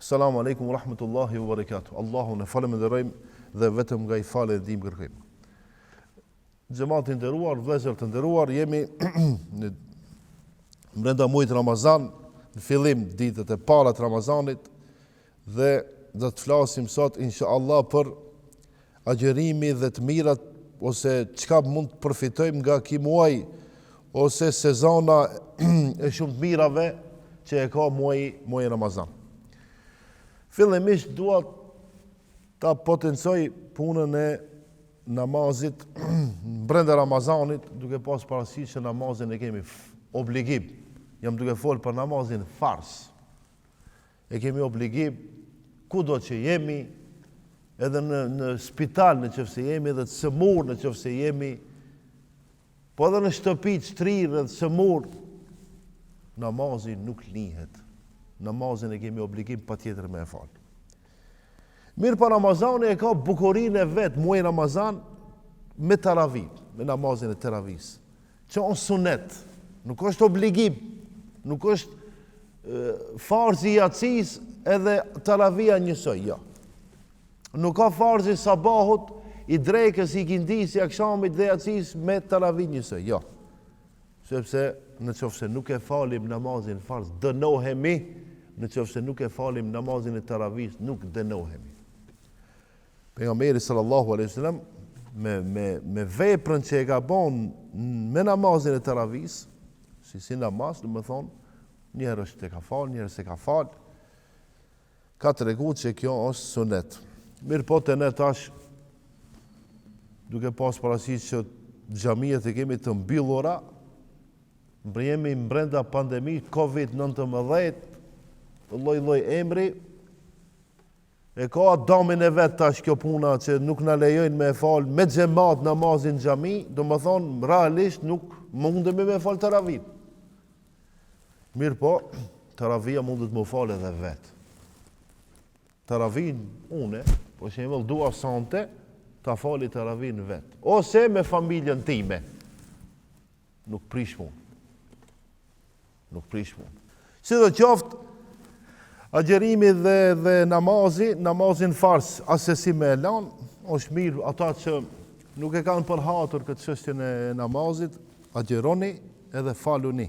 Assalamu alaikum wa rahmatullahi wa barakatuh. Allahun e falenderojmë dhe vetëm nga I falë dhe ndihmë kërkojmë. Xhamati I nderuar, vëllezër të nderuar, jemi në brenda muajit Ramazan, në fillim ditët e para të Ramazanit dhe do të flasim sot inshallah për agjërimi dhe të mirat ose çka mund të përfitojmë nga ky muaj ose sezona e shumë të mirave që e ka muaji Ramazan. Fillimisht dua ta potencoj punën e namazit brenda Ramazanit, duke pas parasysh që namazin e kemi obligim. Jam duke folë për namazin fars. E kemi obligim kudo që jemi, edhe në spital në qoftë se jemi, edhe të sëmur në qoftë se jemi, po edhe në shtëpi të shtrirë dhe të sëmur, namazin nuk lihet. Namazin e kemi obligim patjetër me e falë. Mirë pa Ramazani e ka bukurinë e vetë, muaj Ramazan, me taravih, me namazin e taravis. Që on sunet, nuk është obligim, nuk është farzi I jacis edhe taravia njësoj, ja. Nuk ka farzi sabahut, I drekës, I kindis, I akshamit dhe jacis me taravih njësoj, ja. Sepse në qoftë se nuk e falim namazin farz, dënohemi, në qoftë se nuk e falim namazin e taravis, nuk dënohemi. Pejgamberi sallallahu alaihi wasallam me veprën që e ka bën me namazin e taravis, si namaz, do të thonë, një herë është e ka fal, një herë se ka fal, ka treguar që kjo është sunet. Mirë po të ne tash, duke pas parasysh që xhamiat e kemi të mbyllura, jemi brenda pandemi COVID-19, lloj emri, e ka damin e vet tash kjo puna që nuk na lejojnë me fal me xhamat namazin xhami, do të thonë realisht nuk mundemi me fal taravih. Mirë po, taravia mundet më fal edhe vet. Taravin une, për shembull dua sante ta fali taravin vet, ose me familjen time. Nuk prish punë. Sidoqoftë, agjerimi dhe namazin fars, asesi me elan, është mirë ata që nuk e kanë përhatur këtë çështjen e namazit, agjeroni edhe faluni.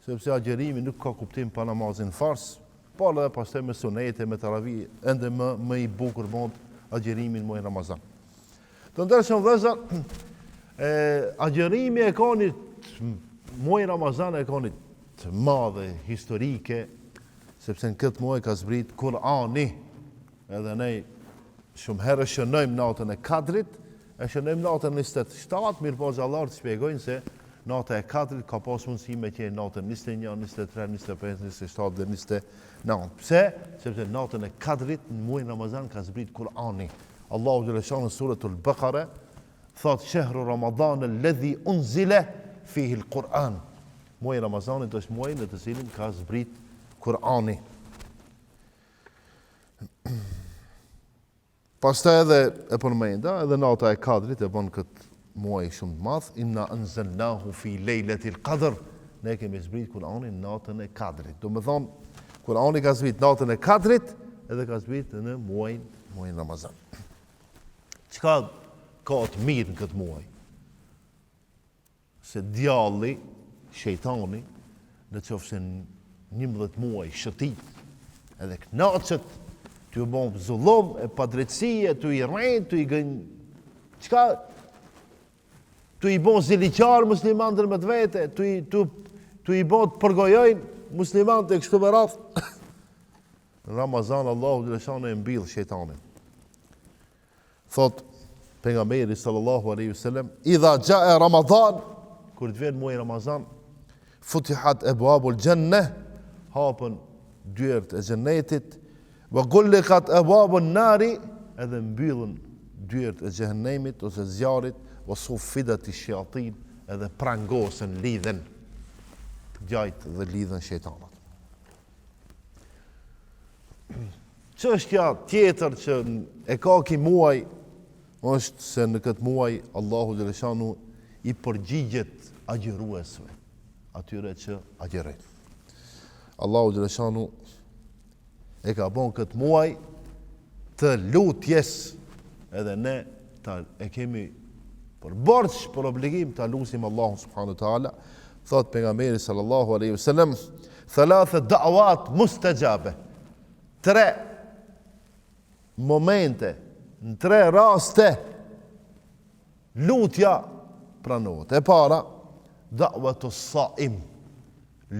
Sepse agjerimi nuk ka kuptim pa namazin fars, por edhe pastaj me sunete, me taravih, ende më I bukur mund agjerimin muaj Ramazan. Të ndershëm vëllezër, agjerimi e ka një muaj Ramazan e ka një të madhe historike, sepse në këtë muaj ka zbrit Kur'ani, edhe ne shumë herë shënojmë natën e Kadrit, e shënojmë natën 27, mirë po xhallar të shpjegojnë se nata e Kadrit ka pas mundësi me qenë natën 21, 23, 25, 27 dhe 29. Pse? Sepse natën e Kadrit në muajin Ramazan ka zbrit Kur'ani. Allahu xhaleshan në suratul Baqara thot shehru Ramadan alladhi unzila fihi al-Quran. Muaji Ramazanit është muaji në të cilin ka zbrit Kur'ani. Pastaj edhe e përmenda, edhe nata e Kadrit e bën këtë muaj shumë të madh, inna anzalnahu fi lejletil qadr. Ne kemi zbrit Kur'anin natën e Kadrit. Do të thonë, Kur'ani ka zbrit natën e Kadrit edhe ka zbrit në muajin Ramazan. Çka ka të mirë në këtë muaj? Se djalli, shejtani, në qoftë se 11 muaj shëtit, edhe knaqet, të ju bon zullum, e padrejtësie, të I rrejnë, të I gënë, qka, të I bon ziliqar muslimanët me të vete, të I bon të përgojojnë muslimanët e kështu me radhë. Në Ramazan, Allahu xhaleshan e mbill shejtanin. Thot, pejgamberi sallallahu alaihi wasallam, idha jaa Ramadan, kur të vjen muaji Ramazan, futihat abwabul jannah, hapën dyert e xhenetit, wa gulliqat abwabun nari, edhe mbyllën dyert e xhenemit ose zjarrit, wa suffidat ash-shayatin, edhe prangosen, lidhen gjajt dhe lidhen shejtanat. Çështja tjetër që e ka ky muaj është se në këtë muaj Allahu xhaleshanu I përgjigjet agjëruesve, atyre që agjerojnë. Allahu xhaleshanu e ka bon këtë muaj të lutjes, edhe ne e kemi për borç, për obligim të lutim Allahun subhanahu wa taala. Thot pejgamberi sallallahu alaihi wasallam, thalatha da'awat mustajabe. 3 momente, në 3 raste lutja pranohet. E para, da'watu s-sa'im,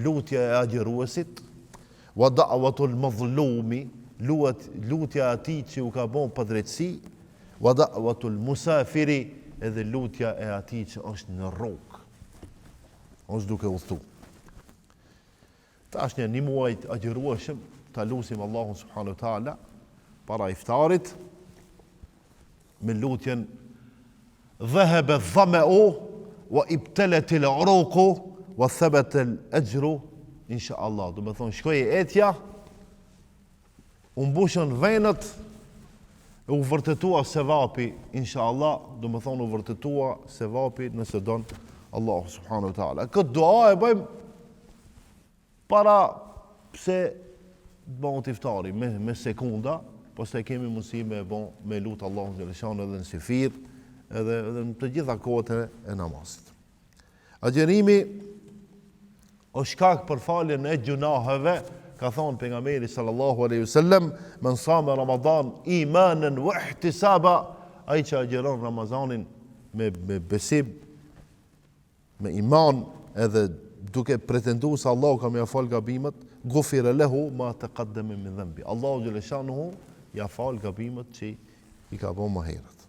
lutja e agjëruesit, wa da'watu l-madhlumi, lutja atij që u ka bën padrejtësi, wa da'watu l-musafiri, edhe lutja e atij që është në rrugë, është duke udhëtu. Tash një muaj agjërueshëm, ta lutim Allahun subhanahu wa taala para iftarit me lutjen dhahaba dhama'u wa ibtalat al-uruqu wa thabata al-ajru insha Allah. Do të thonë shkoi etja, u mbushën venët, u vërtetua sevapi insha Allah, do të thonë u vërtetua sevapi nëse don Allahu subhanahu wa taala. Këtë dua e bëjmë para pse bon të iftari me sekunda, pastaj kemi mundësi me lutë Allahun xhaleshano edhe në sifir, edhe në të gjitha kohët e namazit. Agjërimi është shkak për faljen e gjunaheve, ka thonë pejgamberi sallallahu alaihi wasallam, men sama Ramadan imanan wa ihtisaba, ai që agjeron Ramazanin me besim, me iman, edhe duke pretenduar se Allahu ka më fal gabimet, gufira lahu ma taqaddama min dhanbi. Allahu xhaleshanu ja fal gabimet që i ka bën më herët.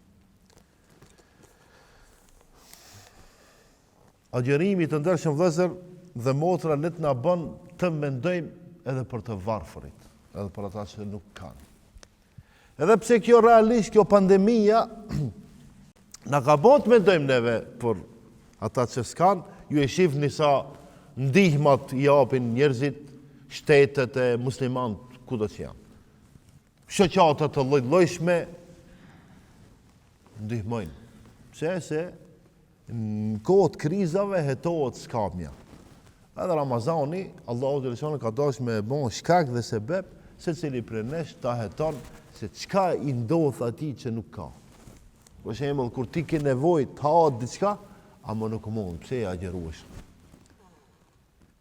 Agjërimi të ndershëm vëllezër dhe motra le të na bën të mendojmë edhe për të varfërit, edhe për ata që nuk kanë. Edhe pse kjo realisht, kjo pandemia na ka bën të mendojmë neve për ata që s'kan, ju e shihni sa ndihmat i japin njerëzit, shtetet e muslimanët kudo që janë. Shoqata të lloj-llojshme ndihmojnë. Pse se në kohët krizave hetohet skamja. Edhe Ramazani, Allahu xhaleshano ka dashur me bon shkak dhe sebeb secili prej nesh ta heton se çka i ndodh atij që nuk ka. Për shembull, kur ti ke nevojë të hahet diçka, ama nuk mund, pse ja agjeruesh?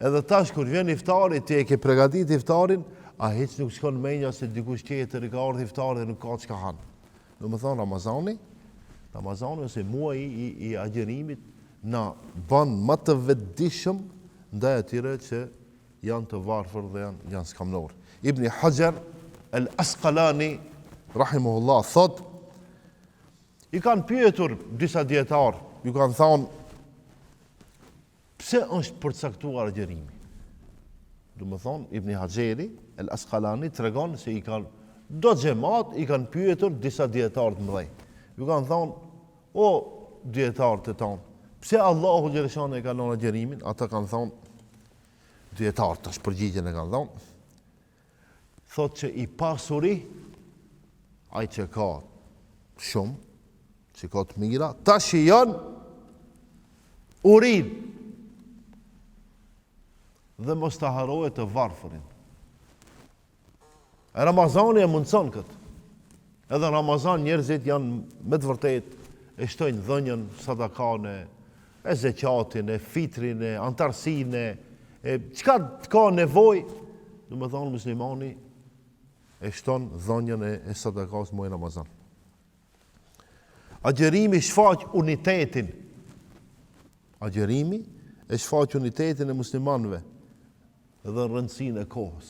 Edhe tash kur vjen iftari, ti e ke përgatitur iftarin, a hiç nuk shkon menja se dikush tjetër i ka ardhur iftari dhe nuk ka çka han. Domethënë Ramazani ose muaji i agjerimit na bën më të vetëdijshëm ndaj atyre që janë të varfër dhe janë skamnor. Ibn Hajar al-Asqalani rahimahullah thot, i kanë pyetur disa dietar, ju kanë thonë pse është përcaktuar agjerimi. Do më thonë, Ibn Hajeri, al-Asqalani, tregon se i kanë, do xhamat i kanë pyetur disa dietar të mëdhej. Ju kanë thonë, o dietar të tonë, pse Allahu xhaleshano e ka lënë agjerimin? Ata kanë thonë, dietar tash përgjigjen e kanë thonë, thotë që i pasuri, ai që ka shumë, që ka të mira, tash janë urin dhe mos të harohet të varfërin. E Ramazani e mundson këtë. Edhe Ramazan njerëzit janë me të vërtet e shtojnë dhënjën, sadakane, e zeqatin, e fitrin, e antarësin, e çka të ka nevojë, do më thonë muslimani e shton dhënjën e sadakas muaj Ramazan. Agjerimi shfaq unitetin. Agjerimi e shfaq unitetin e muslimanëve dhe rëndësinë e kohës.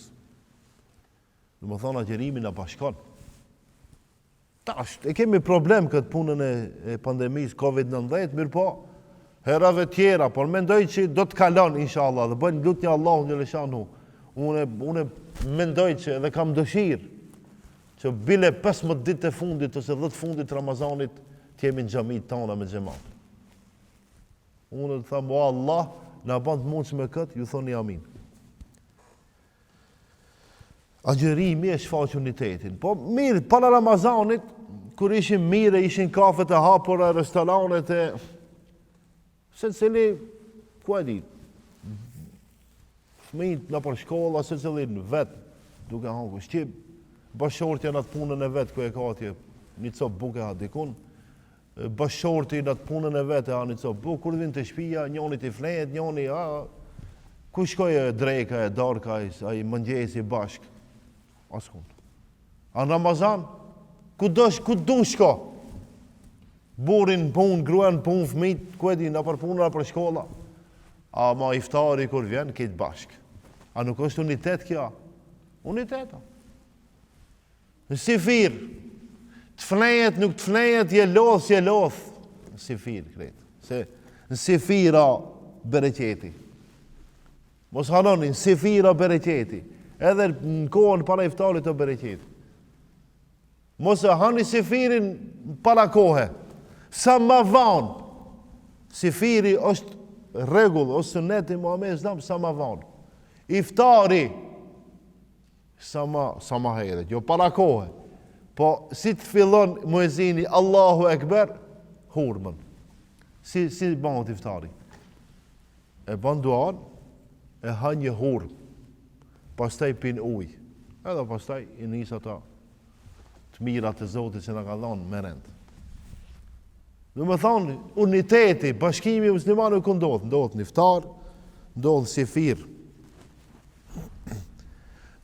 Do më thonë agjerimi na bashkon. Tash, e kemi problem këtë punën e pandemisë COVID-19, mirë po, herave tjera, por mendoj që do të kalon, inshallah, dhe bëjnë lutje Allahu xhaleshano. Unë mendoj që edhe kam dëshirë që bile 15 ditë e fundit ose 10 fundit Ramazanit të jemi në xhamit tona me xhamat. Unë të them, o Allah, na bën të mundshme këtë, ju thoni amin. Agjerimi e shfaq unitetin. Po mirë, para Ramazanit, kur ishim mire, ishin kafet e hapura, restoranet e secili, ku e di, fëmijët në për shkolla, secili në vetë, duke hangur shqip, bashortja në atë punën e vetë, ku e ka atje, një copë buke ha dikun, bashorti në atë punën e vetë, ha një copë buke, kur vinë të shpia, njoni t'i flejet, njoni, ku shkoj e drejka, e darka, a i mëngjesi bashk, askund. A në Ramazan, ku du shko, burin pun, gruan pun, fmit, ku e di, në për punëra për shkolla, a ma iftari kur vjen, këtë bashk. A nuk është unitet kja? Uniteta. Në sifir, të flejet, nuk të flejet, je loth, në sifir, kretë. Se në sifira bereqeti. Mos hanoni, në sifira bereqeti. Edhe në kohën para iftarit të bereqeti. Mos e hani sifirin para kohë. Sa ma vanë, sifiri është regull, ose sunneti Muhamedit sallallahu alaihi wasallam, sa ma vanë. Iftari, sa ma heret, jo para kohë. Po, si të fillon muezini Allahu Ekber, hurmën. Si bënë të iftari. E bënë duan, e ha një hurmë. Pastaj pin uj. Edhe pastaj i nisë ata të mirat e Zotit që na ka dhënë me rend. Do më thonë, uniteti, bashkimi muslimanëve ku ndodh në iftar, ndodh sifir.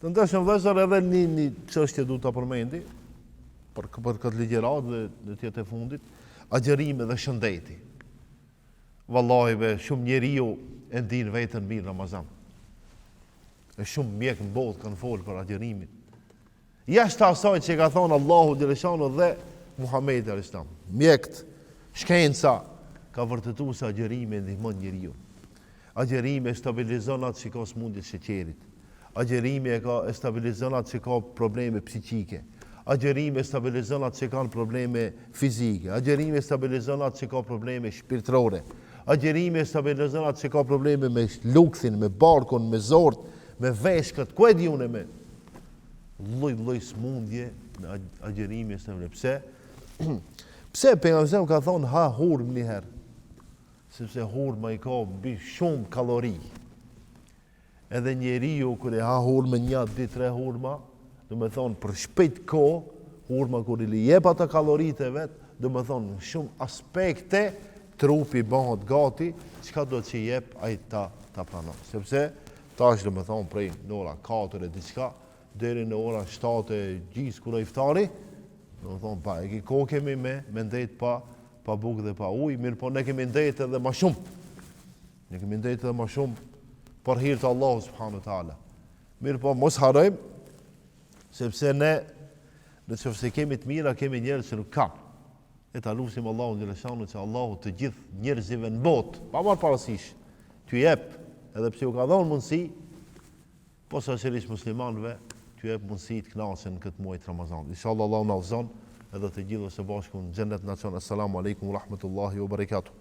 Të ndeshëm vëzër edhe një çështje du të përmendi, për këtë ligjërat dhe tjetë e fundit, agjerime dhe shëndeti. Wallahi be, shumë njeriu e ndin vetën mirë Ramazan. E shumë mjek në botë kanë folë për agjerimin. Jashtë asaj që ka thonë Allahu Gjeleshanu dhe Muhamedi a.s. Mjekt, shkenca, ka vërtetu se agjerime ndihmon njeriu. Agjerime stabilizon atë që ka smundje sheqerit. Agjerime e stabilizon atë që ka probleme psiqike. Agjerime stabilizon atë që kanë probleme fizike. Agjerime stabilizon atë që ka probleme shpirtërore. Agjerime stabilizon atë që ka probleme me lukthin, me barkun, me zort, me veshkët, ku e di unë me lloj smundje në agjerimi pse? Pse pejgamberi ka thonë ha hurm një herë? Sepse hurma i ka mbi shumë kalori. Edhe njeriu kur e ha hurmën 1, 2, 3 hurma, do të thonë për shpejt kohë, hurma kur i jep ata kaloritë e vet, do të thonë në shumë aspekte trupi bëhet gati, çka do të jep ai ta pranon. Sepse tash do të thonë prej në ora 4 e diçka deri në ora 7 e gjys kur iftari, do të thonë pa e kohë kemi me ndet pa bukë dhe pa ujë, mirë po ne kemi ndet edhe më shumë. Ne kemi ndet edhe më shumë për hir të Allahut subhanahu wa taala. Mirë po mos harrojmë sepse ne nëse kemi të mira, kemi njerëz që nuk kanë. E ta lutim Allahun xhaleshanu që Allahu të gjithë njerëzive në botë, pa marrë parasysh, t'ju jep edhe pse u ka dhënë mundësi, po saqërisht muslimanëve t'ju jep mundësi të kënaqen këtë muaj të Ramazanit. Inshallah Allahu na udhëzon edhe të gjithë së bashku në xhennet nacion. Assalamu alaikum wa rahmatullahi wa barakatuh.